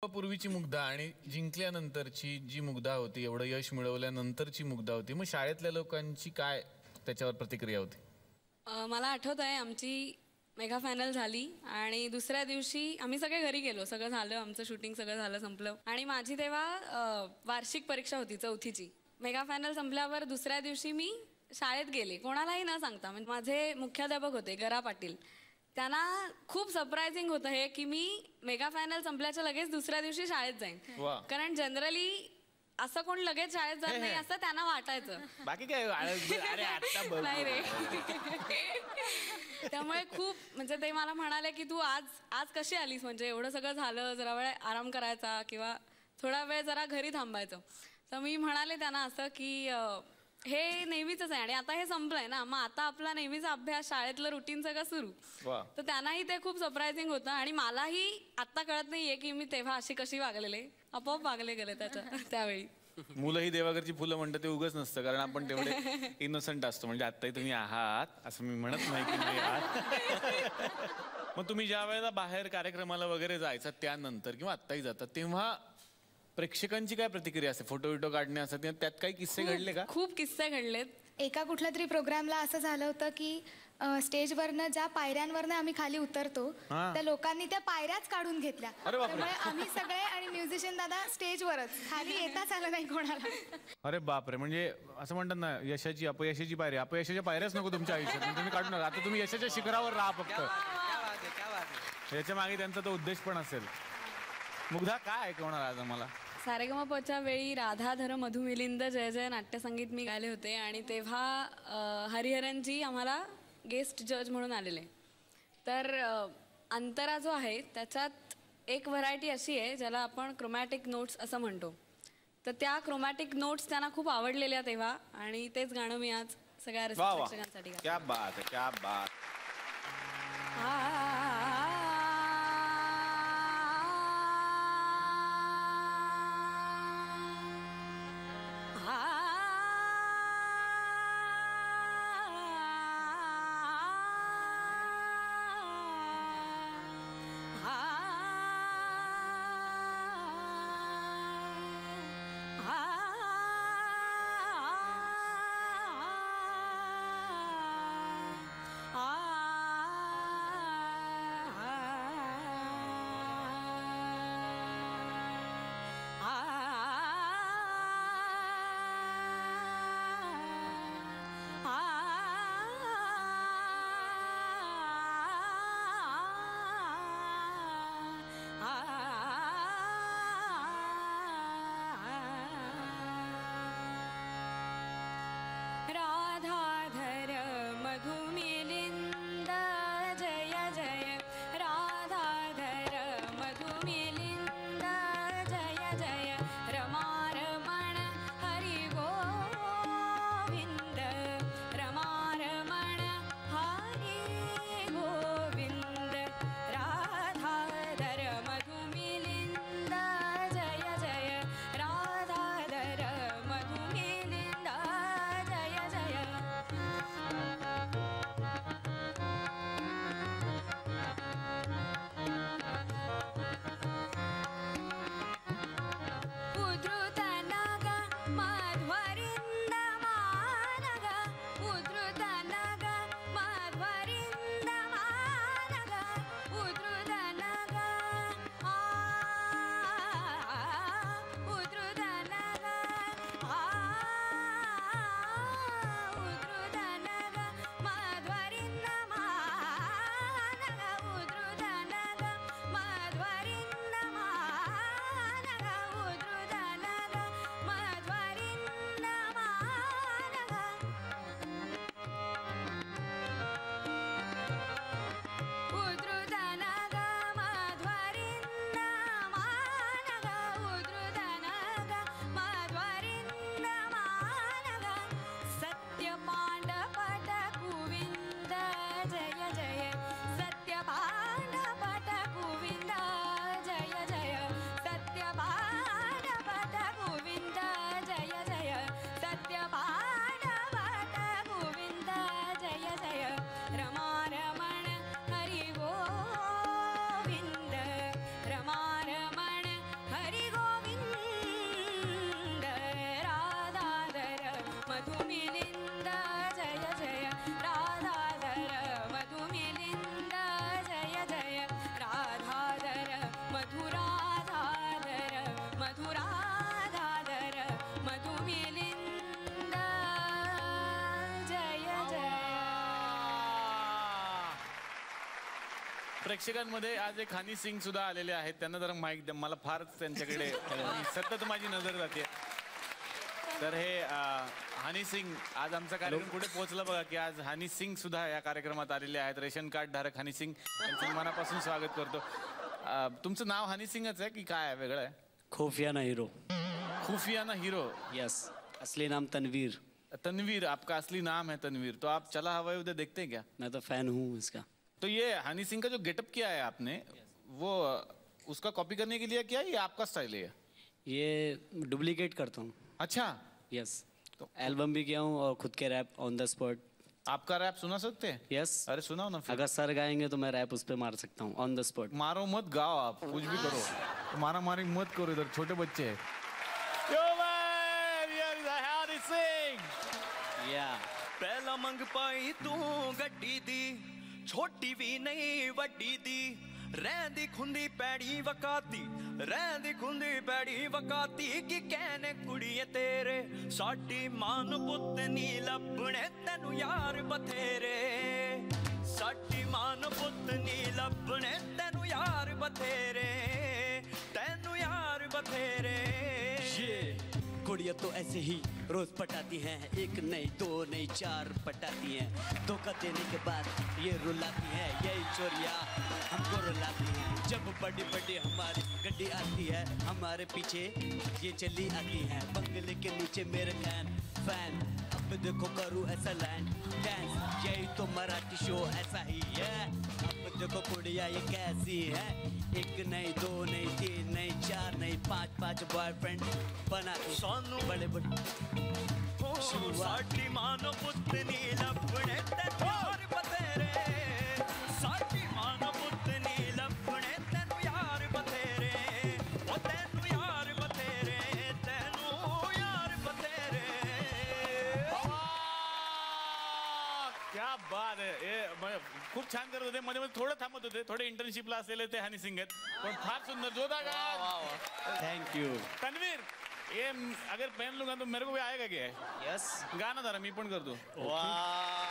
पूर्वीची मुग्धा आणि जिंकल्यानंतरची जी मुग्धा होती, एवढं यश मिळवल्यानंतरची मुग्धा होती, मग शाळेतल्या लोकांची काय त्याच्यावर प्रतिक्रिया होती? मला आठवत आहे आमची मेगा फायनल झाली आणि दुसऱ्या दिवशी आम्ही सगळे घरी गेलो. सगळं झालं, आमचं शूटिंग सगळं झालं, संपलं. आणि माझी तेव्हा वार्षिक परीक्षा होती 4थीची. मेगा फायनल संपल्यावर दुसऱ्या दिवशी मी शाळेत गेले, कोणालाही न सांगता. म्हणजे माझे मुख्याध्यापक होते गरा पाटील. त्यांना खूप सरप्रायझिंग होतं हे की मी मेगा फायनल संपल्याच्या लगेच दुसऱ्या दिवशी शाळेत जाईन. कारण जनरली असं कोण लगेच शाळेत जात नाही असं त्यांना वाटायचं. बाकी काय नाही रे. त्यामुळे खूप म्हणजे ते मला म्हणाले की तू आज कशी आलीस, म्हणजे एवढं सगळं झालं, जरा वेळ आराम करायचा किंवा थोडा वेळ जरा घरी थांबायचं. तर मी म्हणाले त्यांना असं की हे नेहमीच आहे आणि आता हे संपलंय ना, मग आता आपला नेहमीचा अभ्यास, शाळेतलं रुटीन सगळं सुरू. तर त्यांनाही ते खूप सरप्रायझिंग होतं आणि मलाही आता कळत नाहीये की मी तेव्हा अशी कशी वागलेले, आपोआप वागले गेले त्यावेळी. मुलं ही देवाघरची फुलं म्हणतात ते उगाच नसतं, कारण आपण तेवढे इनोसंट असतो. म्हणजे आत्ताही तुम्ही आहात असं मी म्हणत नाही की नाही आहात. मग तुम्ही ज्या वेळेला बाहेर कार्यक्रमाला वगैरे जायचा त्यानंतर किंवा आत्ताही जातात, तेव्हा प्रेक्षकांची काय प्रतिक्रिया असते? फोटो विटो काढणे असतात, त्यात काही किस्से घडले का? खूप किस्से घडलेत. एका कुठल्या तरी प्रोग्रामला असं झालं होतं की स्टेजवरनं ज्या पायऱ्यांवरनं आम्ही खाली उतरतो त्या लोकांनी त्या पायऱ्याच काढून घेतल्या. त्यामुळे आम्ही सगळे आणि म्युझिशियन दादा स्टेजवरच, खाली येताच आलं नाही कोणाला. अरे बापरे. म्हणजे असं म्हणतात ना, यशाची अपयशाची पायरी, अपयशाच्या पायऱ्याच नको तुमच्या आयुष्यात, तुम्ही काढून नका. आता तुम्ही यशाच्या शिखरावर राहा फक्त. याच्या मागे त्यांचा तो उद्देश पण असेल. मुग्धा, काय ऐकवणार आज आम्हाला? सारेगमपच्या वेळी राधाधर मधुमिलिंद जय जय नाट्यसंगीत मी गायले होते आणि तेव्हा हरिहरनजी आम्हाला गेस्ट जज म्हणून आलेले. तर अंतरा जो आहे त्याच्यात एक व्हरायटी अशी आहे ज्याला आपण क्रोमॅटिक नोट्स असं म्हणतो. तर त्या क्रोमॅटिक नोट्स त्यांना खूप आवडलेल्या तेव्हा, आणि तेच गाणं मी आज सगळ्या प्रेक्षकांसाठी गाते. क्या बात है, क्या बात. प्रेक्षकांमध्ये आज एक हनी सिंग सुद्धा आलेले आहेत. त्यांना जरा माईक द्या, मला फारच त्यांच्याकडे सतत माझी नजर जाते. तर हे हनी सिंग, आज आमचा कार्यक्रम कुठे पोहोचला बघा की आज हनी सिंग सुद्धा या कार्यक्रमात आलेले आहेत. रेशन कार्ड धारक हनी सिंग, त्यांचं मनापासून स्वागत करतो. तुमचं नाव हनी सिंगच आहे की काय आहे, वेगळं आहे? खुफियाना हीरो. खुफियाना हीरो. यस, असली नाम तनवीर. तनवीर आपका असली नाम है तनवीर. तो आप चला हवा उधर देखते हैं क्या? मैं तो फैन हूँ इसका. तो ये हनी सिंह का जो गेटअप किया है आपने, वो उसका कॉपी करने के लिए किया है या आपका स्टाइल है? ये डुप्लीकेट करता हूँ. अच्छा, यस. तो एल्बम भी किया हूँ और खुद के रैप ऑन द स्पॉट. आपका रैप सुना सकते हैं? यस. अरे सुनाओ ना फिर. अगर सर गाएंगे तो मैं रैप उस पर मार सकता हूँ ऑन द स्पॉट. मारो मत, गाओ आप, कुछ भी करो, मारा मारी मत करो, इधर छोटे बच्चे हैं. Yo man, here is Hनी Singh. या ਪਹਿਲਾਂ ਮੰਗ ਪਾਈ ਤੂੰ ਗੱਡੀ ਦੀ, ਛੋਟੀ ਵੀ ਨਹੀਂ ਵੱਡੀ ਦੀ, ਰਹਿੰਦੀ ਖੁੰਦੀ ਪੈੜੀ ਵਕਾਤੀ, ਰਹਿੰਦੀ ਖੁੰਦੀ ਪੈੜੀ ਵਕਾਤੀ, ਕੀ ਕਹਿਣੇ ਕੁੜੀਏ ਤੇਰੇ, ਸਾਡੀ ਮਾਨ ਪੁੱਤ ਨੀ ਲੱਭਣੇ ਤੈਨੂੰ ਯਾਰ ਬਥੇਰੇ, ਸਾਡੀ ਮਾਨ ਪੁੱਤ ਨੀ ਲੱਭਣੇ ਤੈਨੂੰ ਯਾਰ ਬਥੇਰੇ, ਤੈਨੂੰ ਯਾਰ ਬਥੇਰੇ. कुड़िया तो ऐसे ही रोज पटाती हैं, एक नहीं दो नहीं चार पटाती हैं, धोखा देने के बाद ये रुलाती हैं, यही चोरिया हमको रुलाती हैं. जब बड़ी बड़ी हमारी गड्डी आती है, हमारे पीछे ये चली आती है, बंगले के नीचे मेरे फैन. अब देखो करूँ ऐसा लैंड डांस, यही तो मराठी शो ऐसा ही है. अब देखो कुड़िया ये कैसी है, एक नहीं दो नहीं तीन नहीं चार नहीं पांच बॉयफ्रेंड बनाती ਸਾਨੂੰ बड़े बड़े. ਸਾਡੀ ਮਾਨ ਪੁੱਤ ਨੀ ਲੱਭਣੇ ਤੈਨੂੰ ਯਾਰ ਬਥੇਰੇ, ਸਾਡੀ ਮਾਨ ਪੁੱਤ ਨੀ ਲੱਭਣੇ ਤੈਨੂੰ ਯਾਰ ਬਥੇਰੇ, ਉਹ ਤੈਨੂੰ ਯਾਰ ਬਥੇਰੇ, ਤੈਨੂੰ ਯਾਰ बथेरे. क्या बात आहे. हे खूप छान करत होते, मध्ये मध्ये थोडं थांबत होते, थोडे इंटर्नशिपला असलेले ते हनी सिंग आहेत, पण फार सुंदर जोरदार. Thank you. तनवीर, ये अगर पहन लूंगा तो मेरे को भी आएगा क्या? यस. गाना जरा मी पण करतो. वाह